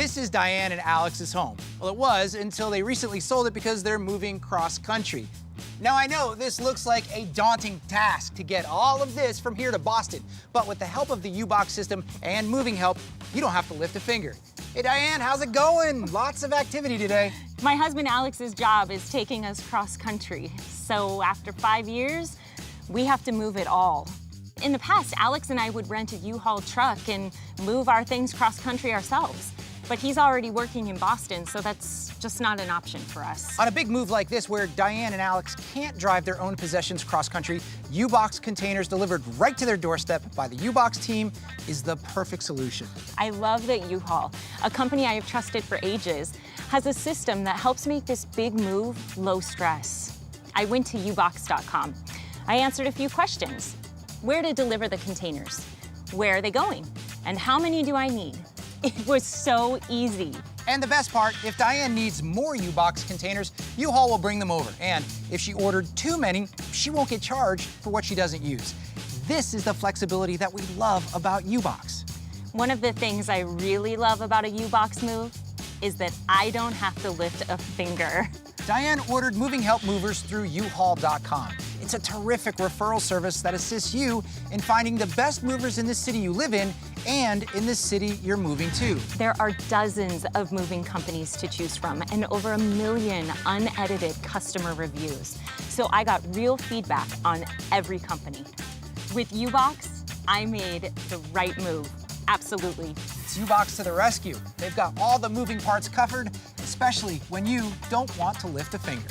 This is Diane and Alex's home. Well, it was until they recently sold it because they're moving cross-country. Now, I know this looks like a daunting task to get all of this from here to Boston, but with the help of the U-Box system and moving help, you don't have to lift a finger. Hey, Diane, how's it going? Lots of activity today. My husband Alex's job is taking us cross-country, so after 5 years, we have to move it all. In the past, Alex and I would rent a U-Haul truck and move our things cross-country ourselves. But he's already working in Boston, so that's just not an option for us. On a big move like this, where Diane and Alex can't drive their own possessions cross-country, U-Box containers delivered right to their doorstep by the U-Box team is the perfect solution. I love that U-Haul, a company I have trusted for ages, has a system that helps make this big move low stress. I went to ubox.com. I answered a few questions. Where to deliver the containers? Where are they going? And how many do I need? It was so easy. And the best part, if Diane needs more U-Box containers, U-Haul will bring them over. And if she ordered too many, she won't get charged for what she doesn't use. This is the flexibility that we love about U-Box. One of the things I really love about a U-Box move is that I don't have to lift a finger. Diane ordered moving help movers through uhaul.com. It's a terrific referral service that assists you in finding the best movers in the city you live in and in the city you're moving to. There are dozens of moving companies to choose from and over 1 million unedited customer reviews. So I got real feedback on every company. With U-Box, I made the right move. Absolutely. It's U-Box to the rescue. They've got all the moving parts covered, especially when you don't want to lift a finger.